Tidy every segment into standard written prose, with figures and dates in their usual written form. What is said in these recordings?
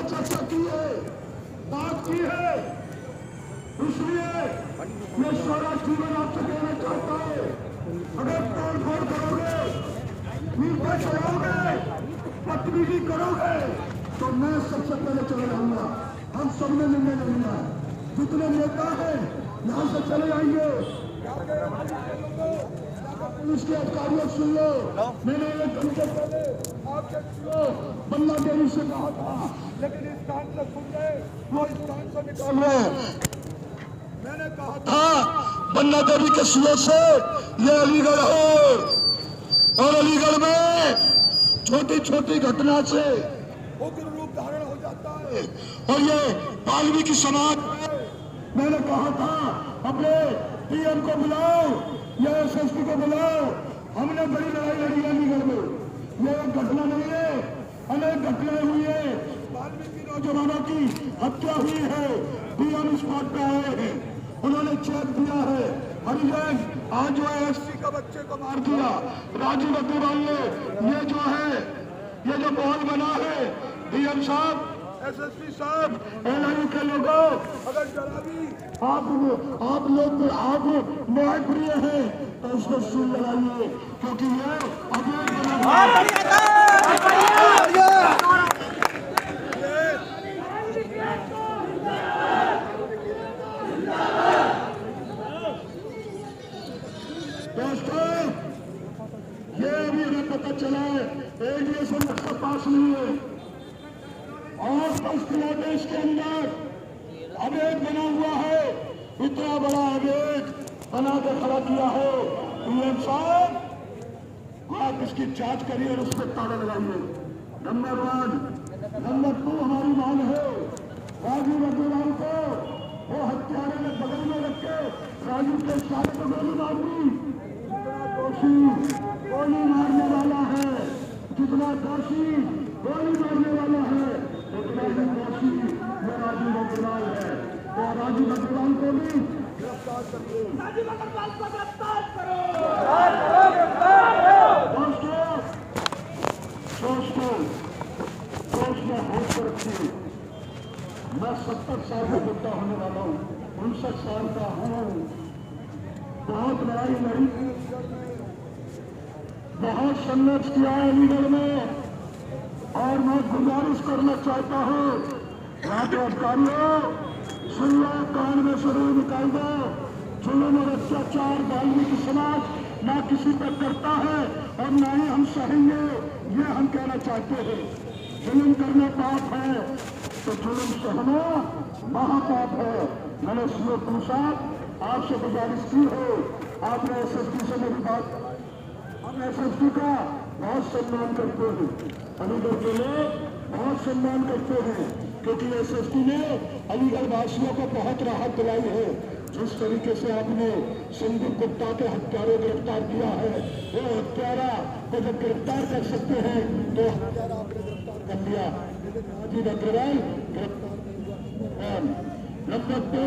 चर्चा की है, बात की है। इसलिए ये सारा जीवन आपसे कहना चाहता है, अगर तोड़ फोड़ करोगे, मीठा चलाओगे, बदतमीजी करोगे, तो मैं सबसे पहले चले जाऊंगा। हम सबने निर्णय ले लिया है, जितने नेता हैं यहाँ से चले जाएंगे। पुलिस के अधिकारियों सुन लो, मैंने 1 घंटे पहले आपसे बल्ला देवी से कहा था, लेकिन इस कान से सुन गए, वो इस कान से निकाल रहे। मैंने कहा था बल्ला देवी के सीओ से ये अलीगढ़ है, और अलीगढ़ में छोटी छोटी घटना से उग्र रूप धारण हो जाता है, और ये वाल्मीकि समाज है। मैंने कहा था अपने पीएम को बुलाओ या एसएसपी को बुलाओ, हमने बड़ी लड़ाई लड़ी अलीगढ़ में। ये एक घटना नहीं है, अनेक घटनाएं हुई है। वाल्मीकि नौजवानों की हत्या हुई है, पीएम स्पॉट पे आए हैं, उन्होंने चेक दिया है। हरिजन आज जो है एससी का बच्चे को मार दिया, राजीव अग्रवाल ने, ये जो है ये जो माहौल बना है, पीएम साहब, एसएसपी साहब, एलआईयू के लोगों, अगर जरा भी आप लोग आप न्याय प्रिय हैं तो उसको सुन लगाइए, क्योंकि ये दोस्तों, ये अभी हमें पता चला है एनडीए से नक्शा पास नहीं है, और 10 प्रदेश के अंदर अवैध बना हुआ है। इतना बड़ा अवैध बना के खड़ा किया है। पीएम साहब आप इसकी जांच करिए और उस पर ताला लगाइए। नंबर 1। नंबर 2 हमारी मांग है, राजीव अग्रवाल को वो हत्यारे में बगल में रख के राजीव के सारे को गोली मार दी। जितना दोषी गोली मारने वाला है, जितना दोषी गोली मारने वाला है, उतना ही दोषी ये राजीव अग्रवाल है। तो राजीव अग्रवाल को भी गिरफ्तार करिए। राजीव अग्रवाल को गिरफ्तार करो। दोस्तों सोच में होश को रखिए। मैं 70 साल का बुढ़ा होने वाला हूँ, 59 साल का हूँ। बहुत लड़ाई लड़ी, बहुत संघर्ष किया है अलीगढ़ में, और मैं गुजारिश करना चाहता हूँ यहाँ के अधिकारियों, सुन लो, कान में से रूह निकाल दो। जुल्म और अत्याचार वाल्मीकि समाज ना किसी पर करता है और ना ही हम सहेंगे, ये हम कहना चाहते हैं। जुल्म करना पाप है तो जुल्म सहना महापाप है। मैंने सीओ साहब आपसे गुजारिश की है, आपने एसएसपी से मेरी बात, हम एसएसपी का बहुत सम्मान करते हैं, अलीगढ़ के लोग बहुत सम्मान करते हैं, क्योंकि एसएसपी ने अलीगढ़ वासियों को बहुत राहत दिलाई है। जिस तरीके से आपने संदीप गुप्ता के हत्यारे गिरफ्तार किया है, वो हत्यारा को जब गिरफ्तार कर सकते हैं तो हत्यारा आपने गिरफ्तार कर लिया, राजीव अग्रवाल गिरफ्तार। नंबर 2,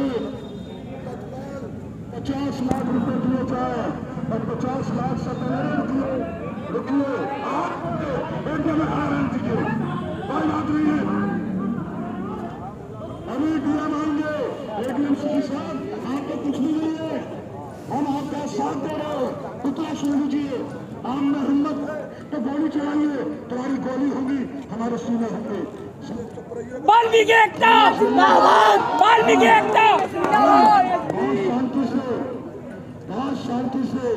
50 लाख रुपए दिए जाए और 50 लाख से रुकिए, आप एकदम आराम कीजिए, कोई बात नहीं है। अभी डीएम आएंगे, एडीएम सिटी साहब, आपको कुछ भी नहीं है, हम आपका साथ दे रहे हैं, इतना सुन लीजिए। आम में हिम्मत है तो गोली चलाइए, तुम्हारी गोली होगी, हमारे सीने होंगे। वाल्मीकि एकता जिंदाबाद, वाल्मीकि एकता। बहुत शांति से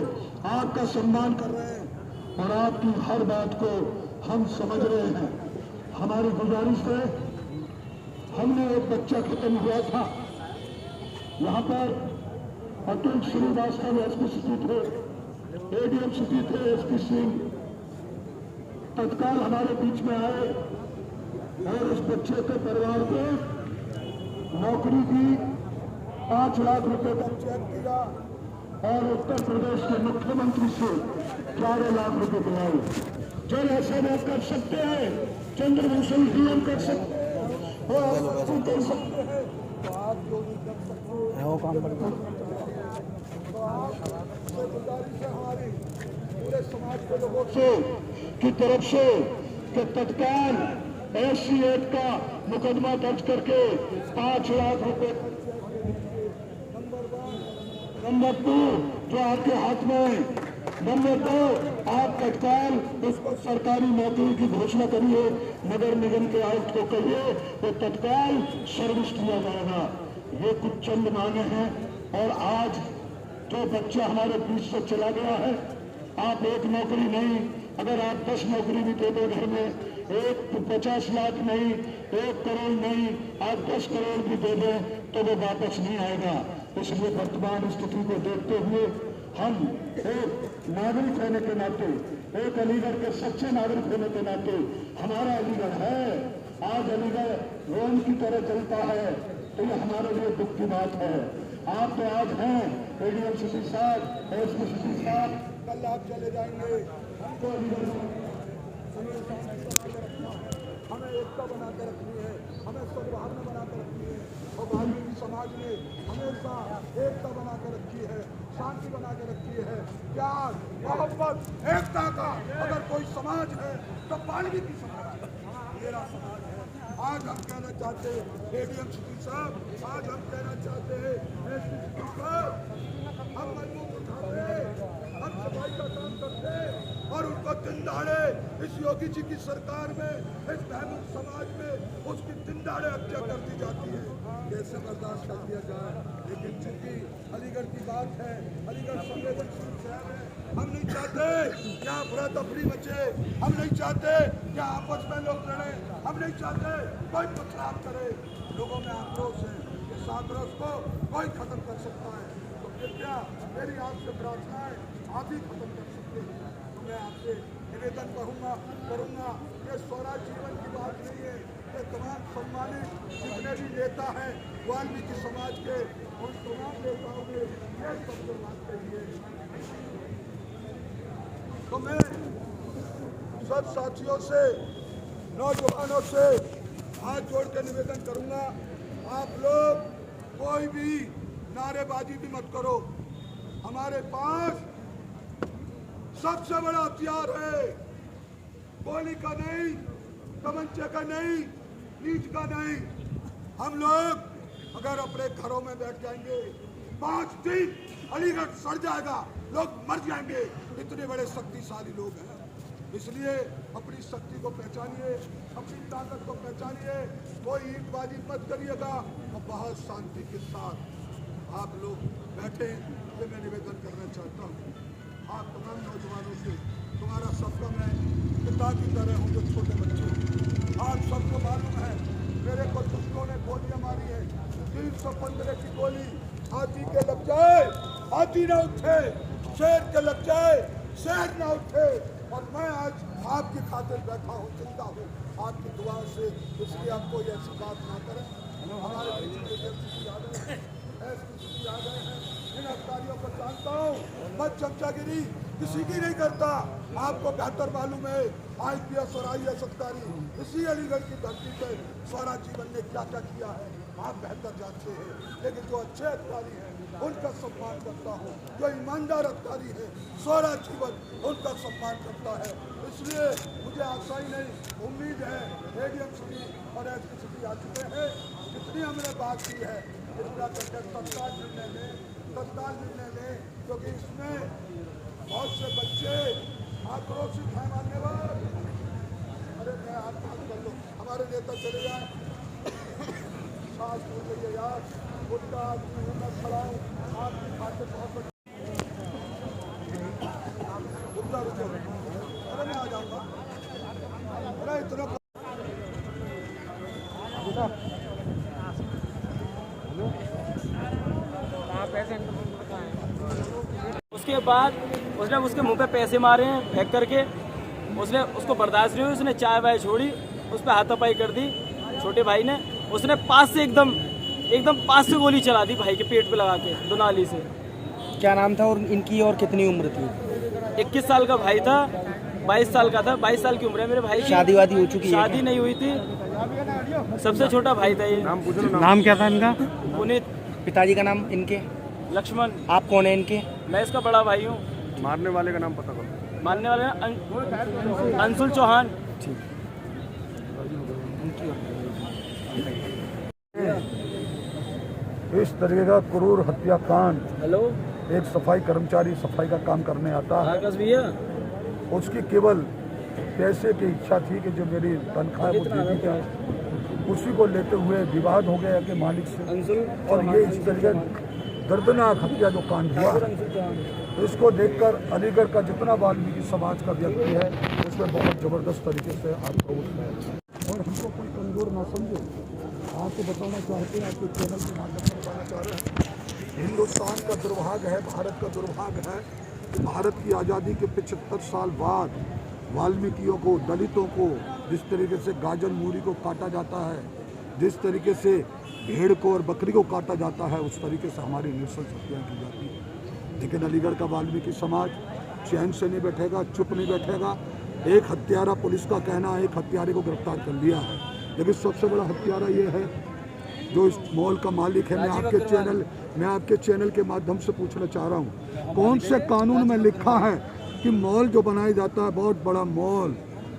आपका सम्मान कर रहे हैं और आपकी हर बात को हम समझ रहे हैं। हमारी गुजारिश है, हमने एक बच्चा खत्म हुआ था यहाँ पर, अतुल श्रीवास्तव एसपी सिटी थे, एडीएम सिटी थे एसपी सिंह, तत्काल हमारे बीच में आए और उस बच्चे के परिवार को नौकरी दी, 5 लाख रुपए का चेक दिया और उत्तर प्रदेश के मुख्यमंत्री से 11 लाख रुपए दिलाए। जो ऐसा बात कर सकते हैं, चंद्रभूषण डीएम कर सकते हैं, वो कर सकते हैं, तो आप जो भी कर सकते हैं वो काम करें। तो आपसे गुजारिश है हमारी पूरे समाज के लोगों से की तरफ से कि तत्काल SC एक्ट का मुकदमा दर्ज करके 5 लाख रुपए। नंबर 2 जो आपके हाथ में, नंबर 2 आप तत्काल उसको सरकारी नौकरी की घोषणा करिए, नगर निगम के आयुक्त को कहिए तो तत्काल सर्विस किया जाएगा। ये कुछ चंद मांगे हैं। और आज जो बच्चा हमारे बीच से चला गया है, आप एक नौकरी नहीं, अगर आप 10 नौकरी भी दे दो घर में, एक 50 लाख नहीं, 1 करोड़ नहीं, आप 10 करोड़ भी दे दें तो वो वापस नहीं आएगा। इसलिए वर्तमान स्थिति को देखते हुए हम एक नागरिक होने के नाते, एक अलीगढ़ के सच्चे नागरिक होने के नाते, हमारा अलीगढ़ है, आज अलीगढ़ रोम की तरह चलता है, तो ये हमारे लिए दुख की बात है। आप तो आज हैं एडीएम सिटी साहब, एसपी सिटी साहब, कल आप चले जाएंगे। हमको अलीगढ़ हमें एकता बना के रखनी है, हमें सद्भावना बना के रखनी है। और वाल्मीकि समाज ने हमेशा एकता बना के रखी है, शांति बना के रखी है, प्यार मोहब्बत एकता का अगर कोई समाज है तो वाल्मीकि समाज है, मेरा समाज है। आज हम कहना चाहते हैं एडीएम सिटी साहब, आज हम कहना चाहते हैं एसपी सिटी साहब, हम मजबूत उठाते, हम सफाई का काम करते और उनको दिन दहाड़े इस योगी जी की सरकार में, इस महमूद समाज में उसकी दिन दहाड़े हत्या कर दी जाती है। कैसे बर्दाश्त कर दिया जाए? लेकिन चूंकि अलीगढ़ की बात है, अलीगढ़ संवेदनशील शहर है, हम नहीं चाहते यहाँ बुरा तफरी मचे, हम नहीं चाहते यहाँ आपस में लोग लड़े, हम नहीं चाहते कोई पथराव करे। लोगों में आक्रोश है, इस आक्रोश को कोई खत्म कर सकता है तो कृपया मेरी आपसे प्रार्थना है, आप ही खत्म कर सकते हैं। तो मैं आपसे निवेदन करूँगा ये स्वराज जीवन की बात नहीं है, ये तमाम सम्मानित जितने भी नेता हैं वाल्मीकि समाज के, उन तमाम नेताओं ने ये शब्द बात कही है। तो मैं सब साथियों से, नौजवानों से हाथ जोड़ के निवेदन करूंगा, आप लोग कोई भी नारेबाजी भी मत करो। हमारे पास सबसे बड़ा हथियार है, गोली का नहीं, तमंचे का नहीं, नीच का नहीं। हम लोग अगर अपने घरों में बैठ जाएंगे 5 दिन अलीगढ़ सड़ जाएगा, लोग मर जाएंगे, इतने बड़े शक्तिशाली लोग हैं। इसलिए अपनी शक्ति को पहचानिए, अपनी ताकत को पहचानिए, कोई ईंटबाजी मत करिएगा और बहुत शांति के साथ आप लोग बैठे। ये मैं निवेदन करना चाहता हूँ आप तमाम नौजवानों से, तुम्हारा सबका मैं पिता की तरह हूँ, जो छोटे बच्चे, आप सबको मालूम है मेरे को दुश्मनों ने गोलियां मारी है, 315 की गोली हाथी के लग जाए हाथी ना उठे, शेर के लग जाए शेर ना उठे। और मैं आज आपकी खातिर बैठा हूँ, जिंदा हूँ आपकी दुआ से, इसलिए आप कोई ऐसी बात ना करें। हमारे बीच में एसपी आ गए हैं, इन अधिकारियों को जानता हूँ, मत चमचागिरी किसी की नहीं करता। आपको बेहतर मालूम है IPS और IAS अधिकारी इसी अलीगढ़ की धरती पर स्वराज जीवन ने क्या क्या किया है, आप बेहतर जानते हैं। लेकिन जो अच्छे अधिकारी हैं उनका सम्मान करता हूँ, जो ईमानदार अधिकारी है स्वराज जीवन उनका सम्मान करता है। इसलिए मुझे आशा ही नहीं, उम्मीद है एडीएम सिटी और एसपी सिटी आ चुके हैं, जितनी हमने बात की है इतना करके तत्काल निर्णय लें, क्योंकि इसमें बहुत से बच्चे आक्रोशित हैं। मान्यवर, अरे मैं हाथ कर लो, हमारे नेता चले जाए, सांस फूल गई है यार, उनका आदमी हूँ मैं खड़ा हूँ, आपकी बातें बहुत अरे मैं आ जाऊँगा, अरे इतना उसके बाद उसने उसके मुंह पे पैसे मारे हैं फेंक करके, उसने उसको बर्दाश्त नहीं हुई, उसने चाय वाय छोड़ी, उस पर हाथापाई कर दी छोटे भाई ने। उसने पास से एकदम पास से गोली चला दी भाई के पेट पे लगा के दुनाली से। क्या नाम था और इनकी और कितनी उम्र थी? 21 साल का भाई था, 22 साल का था, 22 साल की उम्र है मेरे भाई की। शादी वादी हो चुकी है? शादी नहीं हुई थी, सबसे छोटा भाई था ये। नाम क्या था इनका? पुनीत। पिताजी का नाम इनके? लक्ष्मण। आप कौन है इनके? मैं इसका बड़ा भाई हूँ। मारने वाले का नाम पता करो। मारने वाले अंशुल चौहान। इस तरीके का क्रूर हत्याकांड हेलो एक सफाई कर्मचारी सफाई का काम करने आता है, आकाश भैया, उसकी केवल पैसे की इच्छा थी कि जो मेरी तनख्वाह है वो दे दी जाए, उसी को लेते हुए विवाद हो गया कि मालिक से, और ये इस तरीके दर्दनाक हत्या जो कांड हुआ इसको देखकर अलीगढ़ का जितना वाल्मीकि समाज का व्यक्ति है उसमें बहुत ज़बरदस्त तरीके से आक्रोश है। और हमको कोई कमज़ोर ना समझे, आपको बताना चाहते हैं, आपके चैनल के माध्यम से बताना चाह रहे हैं, हिंदुस्तान का दुर्भाग्य है, भारत का दुर्भाग्य है कि भारत की आज़ादी के 75 साल बाद वाल्मीकियों को, दलितों को जिस तरीके से गाजर मूरी को काटा जाता है, जिस तरीके से भेड़ को और बकरी को काटा जाता है, उस तरीके से हमारी नृशंस हत्या की जाती है। लेकिन अलीगढ़ का वाल्मीकि समाज चैन से नहीं बैठेगा, चुप नहीं बैठेगा। एक हत्यारा, पुलिस का कहना है एक हत्यारे को गिरफ्तार कर लिया है, लेकिन सबसे बड़ा हत्यारा ये है जो इस मॉल का मालिक है। मैं आपके चैनल के माध्यम से पूछना चाह रहा हूँ, कौन से कानून में लिखा है कि मॉल जो बनाया जाता है, बहुत बड़ा मॉल,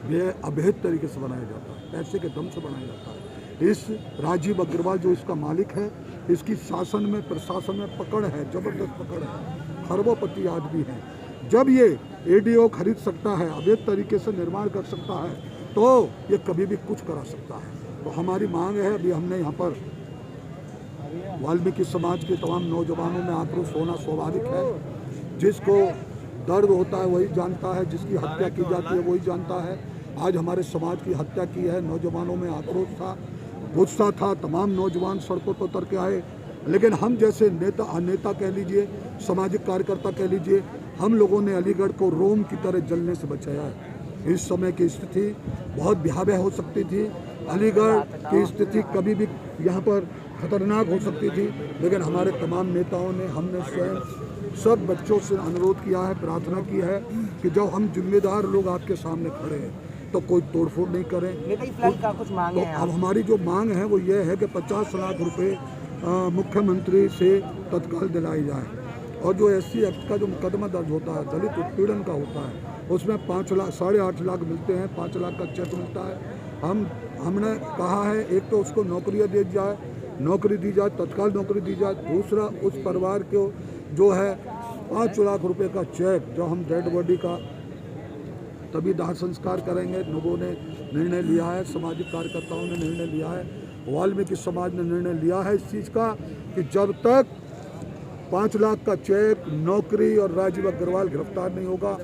ये अवैध तरीके से बनाया जाता है, पैसे के दम से बनाया जाता है। इस राजीव अग्रवाल जो इसका मालिक है, इसकी शासन में, प्रशासन में पकड़ है, जबरदस्त पकड़ है, खरबोपति आदमी है। जब ये एडीओ खरीद सकता है, अवैध तरीके से निर्माण कर सकता है, तो ये कभी भी कुछ करा सकता है। तो हमारी मांग है, अभी हमने यहाँ पर वाल्मीकि समाज के तमाम नौजवानों में आक्रोश होना स्वाभाविक है। जिसको दर्द होता है वही जानता है, जिसकी हत्या की जाती है वही जानता है। आज हमारे समाज की हत्या की है, नौजवानों में आक्रोश था, गुस्सा था, तमाम नौजवान सड़कों पर उतर के आए। लेकिन हम जैसे नेता कह लीजिए, सामाजिक कार्यकर्ता कह लीजिए, हम लोगों ने अलीगढ़ को रोम की तरह जलने से बचाया है। इस समय की स्थिति बहुत भयावह हो सकती थी, अलीगढ़ की स्थिति कभी भी यहाँ पर खतरनाक हो सकती थी, लेकिन हमारे तमाम नेताओं ने, हमने स्वयं सब बच्चों से अनुरोध किया है, प्रार्थना की है कि जब हम जिम्मेदार लोग आपके सामने खड़े हैं तो कोई तोड़फोड़ नहीं करें। का कुछ मांग है अब हमारी जो मांग है वो ये है कि 50 लाख रुपए मुख्यमंत्री से तत्काल दिलाई जाए, और जो SC एक्ट का जो मुकदमा दर्ज होता है, दलित उत्पीड़न का होता है, उसमें 5 लाख 8.5 लाख मिलते हैं, 5 लाख का चेक मिलता है। हमने कहा है, एक तो उसको नौकरियाँ दी जाए, तत्काल नौकरी दी जाए। दूसरा, उस परिवार को जो है 5 लाख रुपए का चेक, जो हम डेड बॉडी का तभी दाह संस्कार करेंगे, लोगों ने निर्णय लिया है, सामाजिक कार्यकर्ताओं ने निर्णय लिया है, वाल्मीकि समाज ने निर्णय लिया है इस चीज़ का कि जब तक 5 लाख का चेक, नौकरी और राजीव अग्रवाल गिरफ्तार नहीं होगा,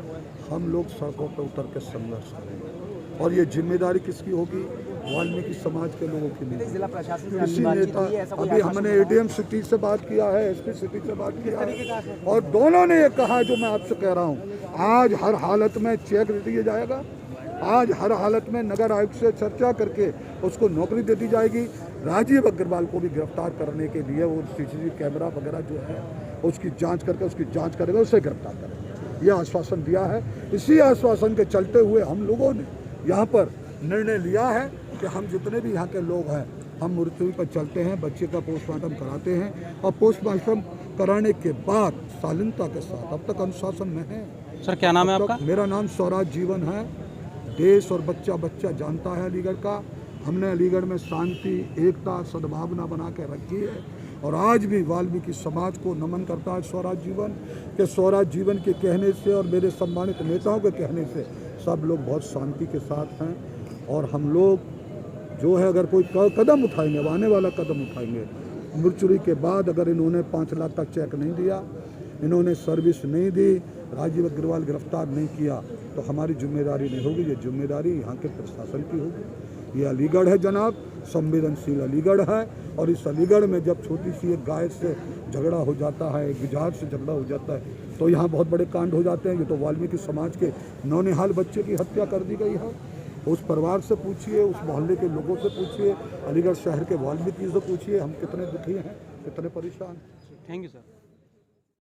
हम लोग सड़कों पर उतर के संघर्ष करेंगे। और ये जिम्मेदारी किसकी होगी? वाल्मीकि समाज के लोगों की नहीं। जिला प्रशासन किसी नेता, अभी हमने ADM सिटी से बात किया है, SP सिटी से बात किया है, और दोनों ने ये कहा जो मैं आपसे कह रहा हूँ, आज हर हालत में चेक दे दिया जाएगा, आज हर हालत में नगर आयुक्त से चर्चा करके उसको नौकरी दे दी जाएगी। राजीव अग्रवाल को भी गिरफ्तार करने के लिए वो CCTV कैमरा वगैरह जो है उसकी जांच करके उसकी जांच करेगा, उसे गिरफ्तार करेगा, यह आश्वासन दिया है। इसी आश्वासन के चलते हुए हम लोगों ने यहाँ पर निर्णय लिया है कि हम जितने भी यहाँ के लोग हैं, हम मृत्यु पर चलते हैं, बच्चे का पोस्टमार्टम कराते हैं, और पोस्टमार्टम कराने के बाद शालीनता के साथ, अब तक अनुशासन में है। सर क्या नाम है आपका? मेरा नाम स्वराज जीवन है। देश और बच्चा जानता है अलीगढ़ का। हमने अलीगढ़ में शांति, एकता, सद्भावना बना के रखी है, और आज भी वाल्मीकि समाज को नमन करता है स्वराज जीवन के। स्वराज जीवन के कहने से और मेरे सम्मानित नेताओं के कहने से सब लोग बहुत शांति के साथ हैं, और हम लोग जो है अगर कोई कदम उठाएंगे, आने वाला कदम उठाएंगे, मृत्युरी के बाद अगर इन्होंने 5 लाख का चेक नहीं दिया, इन्होंने सर्विस नहीं दी, राजीव अग्रवाल गिरफ्तार नहीं किया, तो हमारी जिम्मेदारी नहीं होगी, ये जिम्मेदारी यहाँ के प्रशासन की होगी। ये अलीगढ़ है जनाब, संवेदनशील अलीगढ़ है, और इस अलीगढ़ में जब छोटी सी एक गाय से झगड़ा हो जाता है, एक गुजरात से झगड़ा हो जाता है, तो यहाँ बहुत बड़े कांड हो जाते हैं। ये तो वाल्मीकि समाज के नौनिहाल बच्चे की हत्या कर दी गई है। उस परिवार से पूछिए, उस मोहल्ले के लोगों से पूछिए, अलीगढ़ शहर के वाल्मीकि से पूछिए, हम कितने दुखी हैं, कितने परेशान। Thank you sir.